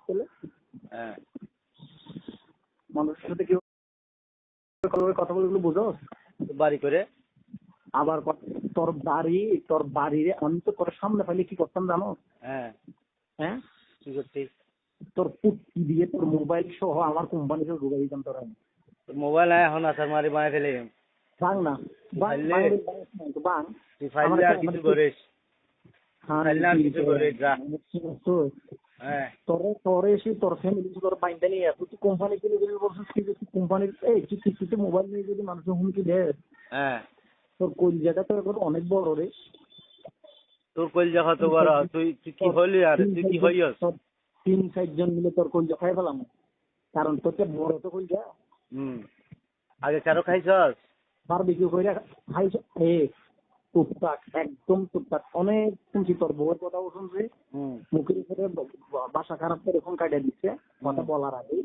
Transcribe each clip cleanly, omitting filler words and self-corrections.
ছেলে হ্যাঁ মানুষের সাথে কেউ কথা বলে বুঝোস বাড়ি করে আবার তোর বাড়ির আমি তো তোর সামনে পাইলে কি করতাম জানো? হ্যাঁ হ্যাঁ, কি করছিস তোর পুটকি দিয়ে তোর মোবাইল সহ আমার কোম্পানিতে ঢুকে দিতাম তোর আমি। মোবাইল এখন আসার মারি বানাই ফেলে বাং না বাং ফাইলে বাং তুই আমার ফাইলে আর কিছু করিস ফাইলে আর কিছু করিস যা হ্যাঁ তোরে এসে তোর ফ্যামিলি তোর বাইন্দা নিয়ে আসো তুই কোম্পানি কিনে দিলে বলছিস কি যে কোম্পানির এই তুই কিস্তিতে মোবাইল নিয়ে যদি মানুষের হুমকি দেয় হ্যাঁ তোর কলজাটা তো এখন অনেক বড় রে। তোর কলজা কত বড় তুই তুই কি হলি আর তুই কি হইয়স 3-4 জন মিলে তোর কলজা খাই ফেলাম কারণ তোর তো বড় তো কলজা আগে কারো খাইছস বারবিকিউ কইরা খাইছ এ টুকটাক একদম টুকটাক অনেক শুনছি তোর বউয়ের কথাও শুনছি মুখের উপরে বাসা খারাপ করে ফোন কাটিয়ে দিচ্ছে কথা বলার আগে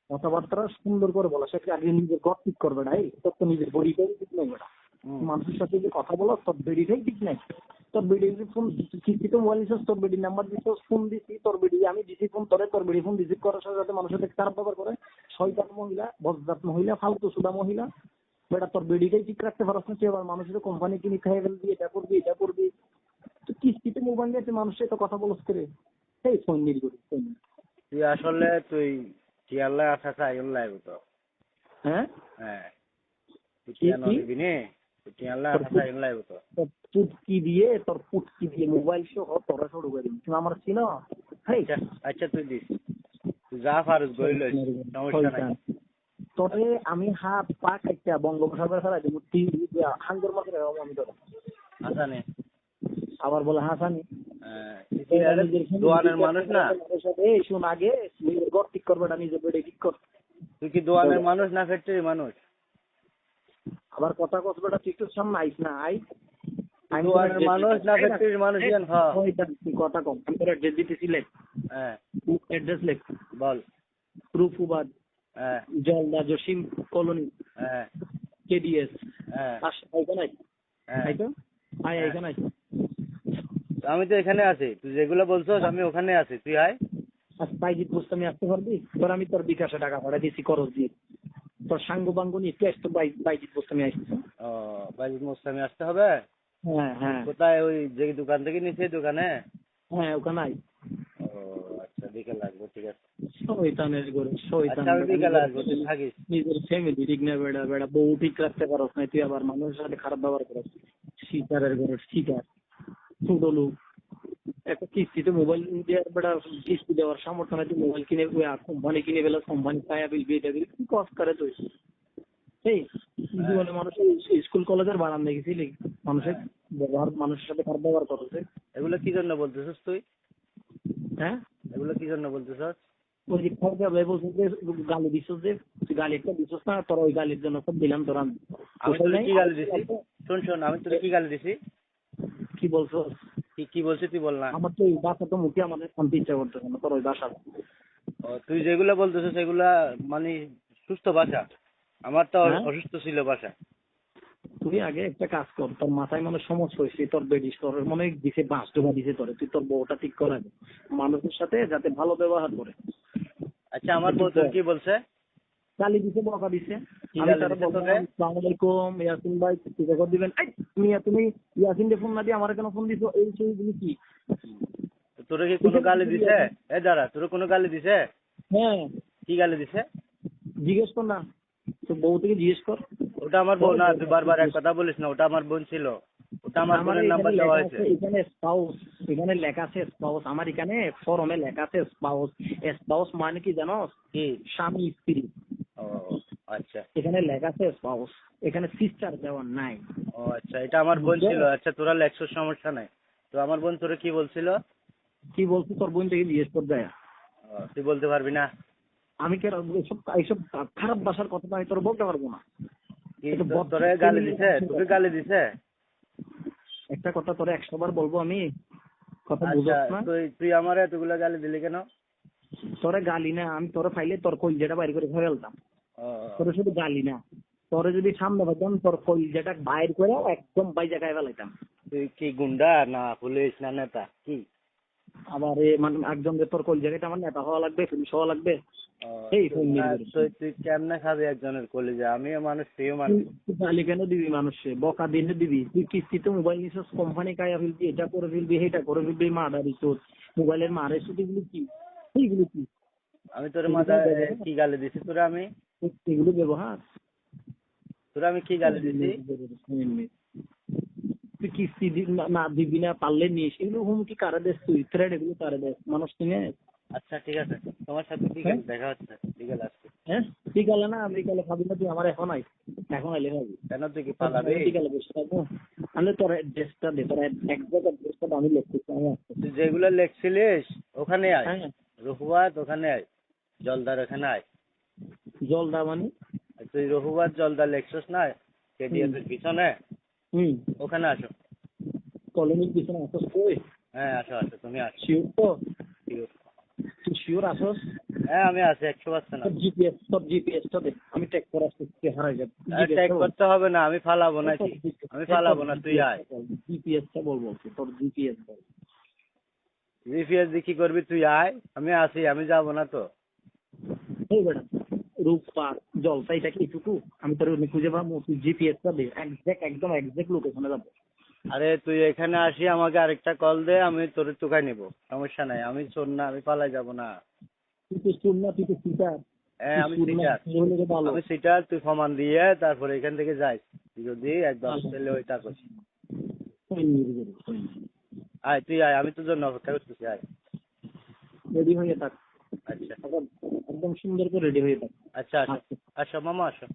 কথাবার্তা সুন্দর করে বলা সে আগে নিজের ঘর ঠিক করবে না তোর তো নিজের বডিটাই ঠিক নেই বেটা মানুষের সাথে যে কথা বলো তোর বেডিটাই ঠিক নাই তোর বেডি ফোন কিস্তিতে মোবাইল দিচ্ছিস তোর বেডির নাম্বার দিচ্ছিস ফোন দিচ্ছি তোর বেডি আমি দিচ্ছি ফোন তোর বেডি ফোন রিসিভ করার সাথে সাথে মানুষের সাথে খারাপ ব্যবহার করে শয়তান মহিলা বজ্জাত মহিলা ফালতু সুদা মহিলা বেটা তোর বেডিটাই ঠিক রাখতে পারছ না তুই আবার মানুষের কোম্পানি কিনে খাই ফেলবি এটা করবি তো কিস্তিতে মোবাইল দিয়ে মানুষের সাথে কথা বলছ করে এই ফোন নিয়ে করি তুই আসলে তুই টিয়াল্লা আসা চাই লাইব তো হ্যাঁ হ্যাঁ তুই টিয়া নবি নে তুই টিয়াল্লা আসা চাই লাইব তো তোর পুটকি দিয়ে মোবাইল সহ তোরা শুরু করি তুমি আমার চিনো আচ্ছা তুই দিস তুই যা পারস গইল সমস্যা নাই তোরে আমি হাত পা কাইটা বঙ্গোপসাগর ফেলা দিব হাঙ্গর মাছ আমি তোর হাসানে আবার বলে হাসানি দোয়ানের মানুষ না এই শোন আগে নিজের ঘর ঠিক করবে না নিজের বেডে ঠিক কর তুই কি দোয়ানের মানুষ না ফ্যাক্টরি মানুষ আবার কথা কসবেটা ঠিক সামনে আইস না দোয়ানের মানুষ না ফ্যাক্টরির মানুষ জান হ্যাঁ কথা কম আমি তোর অ্যাড্রেস দিতেছি লেখ হ্যাঁ অ্যাড্রেস লেখ বল রুফুবাদ হ্যাঁ জলদা জসিম কলোনি হ্যাঁ কেডিএস হ্যাঁ এখানে এখানে আমি তো এখানে আছি তুই যেগুলো বলছস আমি ওখানে আছি তুই আয় বাইজিৎ গোস্বামী আসতে পারবি তোর আমি তোর বিকাশে টাকা পাঠা দিয়েছি খরচ দিয়ে তোর সাঙ্গ বাঙ্গ নিয়ে তুই আসতো বাইজিৎ গোস্বামী আসছিস ও বাইজিৎ গোস্বামী আসতে হবে হ্যাঁ কোথায় ওই যে দোকান থেকে নিচে দোকানে হ্যাঁ ওখানে আই ও আচ্ছা বিকেল আসবো ঠিক আছে শয়তানের ঘরে শয়তান বিকেল আসবো তুই থাকিস নিজের ফ্যামিলি ঠিক না বেড়া বউ ঠিক রাখতে পারস না তুই আবার মানুষের সাথে খারাপ ব্যবহার করিস শিকারের ঘরে শিকার ছোট লোক একটা কিস্তিতে মোবাইল দেওয়ার বেড়া কিস্তি দেওয়ার সামর্থ্য নাই তুই মোবাইল কিনে কোম্পানি কিনে ফেলে কোম্পানি পায়া বিল বিয়ে দিবি কি কষ্ট করে তুই এই জীবনে মানুষের স্কুল কলেজের বারান্দা গেছিলি মানুষের ব্যবহার মানুষের সাথে খারাপ ব্যবহার করছে এগুলো কি জন্য বলতেছিস তুই হ্যাঁ এগুলো কি জন্য বলতেছিস ওই যে খাওয়া ভাই বলছিস যে গালি দিছিস যে তুই গালি একটা দিছিস না তোর ওই গালির জন্য সব দিলাম তোর আমি কি গালি দিছি শোন আমি তোর কি গালি দিছি কি বলছো কি বলছিস তুই বল না আমার তো ওই বাসা তো মুখে আমাদের শান্তি ইচ্ছা করতেছে না তোর ওই বাসা তুই যেগুলো বলতেছিস সেগুলা মানে সুস্থ ভাষা আমার তো অসুস্থ ছিল ভাষা তুই আগে একটা কাজ কর তোর মাথায় মনে সমস্যা হয়েছে তোর বেডিস তোর মনে দিছে বাস ঢোকা দিছে তোরে তুই তোর বউটা ঠিক করা দে মানুষের সাথে যাতে ভালো ব্যবহার করে আচ্ছা আমার বউ তোর কি বলছে গালি দিছে বকা দিছে আমি তার আসসালামু আলাইকুম ইয়াসিন ভাই ঠিক করে দিবেন তুমি ইয়াসিন ফোন না দিয়ে আমার কেন ফোন দিছো এই সেই জিনিস কি তোরে কি কোনো গালি দিছে এ দাঁড়া তোরে কোনো গালি দিছে হ্যাঁ কি গালি দিছে জিজ্ঞেস কর না তো বউ থেকে জিজ্ঞেস কর ওটা আমার বোন না তুই বারবার এক কথা বলিস না ওটা আমার বোন ছিল ওটা আমার বোনের নাম্বার দেওয়া হয়েছে এখানে স্পাউস এখানে লেখা আছে স্পাউস আমার এখানে ফর্মে লেখা আছে স্পাউস মানে কি জানো কি স্বামী স্ত্রী ও আচ্ছা এখানে লেখা আছে স্পাউস এখানে সিস্টার দেওয়া নাই ও আচ্ছা এটা আমার বোন ছিল আচ্ছা তোরা লেখছস সমস্যা নাই তো আমার বোন তোরে কি বলছিল কি বলছিস তোর বোন থেকে জিজ্ঞেস কর যায় তুই বলতে পারবি না আমি কেন এইসব খারাপ ভাষার কথা আমি তোর বলতে পারবো না তোরে গালি দিছে তোকে গালি দিছে একটা কথা তোরে 100 বার বলবো আমি কথা বুঝছ না তুই আমারে এতগুলা গালি দিলি কেন তোরে গালি না আমি তোরে ফাইলে তোর কলজাটা বাইর করে ফেলতাম তোরে শুধু গালি না তোরে যদি সামনে পাইতাম তোর কলজাটা বাইর করে একদম বাই জায়গায় ফেলাইতাম তুই কি গুন্ডা না পুলিশ না নেতা কি আবার মানে একজন যে তোর কল জায়গাটা আমার নেতা হওয়া লাগবে, পুলিশ হওয়া লাগবে, এই ফোন তুই কেমনে খাবি একজনের কলিজা? আমিও মানুষ, তুইও মানুষ। গালি কেন দিবি মানুষে? বকা দিনে দিবি? তুই কিস্তিতে মোবাইল নিছিস, কোম্পানি কায়া ফেলবি, এটা করে ফেলবি, এটা করে ফেলবি, মার্ডার ইস্যুট, মোবাইলের মারে ইস্যুট, এগুলো কি? এইগুলো কি? আমি তোর মাথা কি গালি দিছি তোরা? এগুলো ব্যবহার আমি কি গালি দিছি? তুই কিস্তি না দিবি না, পারলে নিস, এগুলো হুমকি কারে দেশ? তুই থ্রেড এগুলো কারে দেশ? মানুষ কিনে। আচ্ছা ঠিক আছে, তোমার সাথে বিকেল দেখা হচ্ছে, বিকেল আসছে। হ্যাঁ বিকালে না, বিকালে খাবি না তুই? আমার এখন আই, এখন আইলে খাবি। কেন, তুই কি পালাবি? বিকালে বসে থাকবো। আমি তোর অ্যাড্রেসটা দে, তোর একজ্যাক্ট অ্যাড্রেসটা আমি লিখতেছি, আমি আসছি। তুই যেগুলো লেখছিলিস ওখানে আয়, হ্যাঁ রহুয়াত ওখানে আয়, জলদার ওখানে আয়। জলদা মানে? তুই রহুয়াত জলদার লেখছিস না কেডিএফ এর পিছনে, ওখানে আসো। কলোনির পিছনে আসস কই? হ্যাঁ আসো আসো, তুমি আসো। শিওর তো? Sure. তুই শিওর আসস? হ্যাঁ আমি আছি 100%। তোর জিপিএসটা দে, আমি টেক করে আসতে হারাই যাবে। ট্যাগ করতে হবে না, আমি ফালাবো নাকি? আমি ফালাবো না, তুই আয়। জিপিএসটা বলবো, তোর জিপিএস বল। জিপিএস দিয়ে কি করবি? তুই আয়, আমি আছি, আমি যাবো না তো। এই বেটা রূপপার জলসা, এটা কি এটুকু? আমি তোর খুঁজে পাবো? তুই জিপিএসটা দে, একদম এক্সাক্ট লোকেশনে যাবো। আরে তুই এখানে আসি, আমাকে আরেকটা কল দে, আমি তোর টুকাই নিব, সমস্যা নাই। আমি শোন না, আমি পালাই যাব না। তুই তো শুন না, তুই তো সিটার। হ্যাঁ আমি সিটার, আমি সিটার। তুই ফমান দিয়ে তারপরে এখান থেকে যাই, তুই যদি একদম ছেলে ওইটা করছিস। আয় তুই আয়, আমি তোর জন্য অপেক্ষা করতেছি, আয়। রেডি হয়ে থাক। আচ্ছা একদম সুন্দর করে রেডি হয়ে থাক। আচ্ছা, আসো আসো মামা, আসো।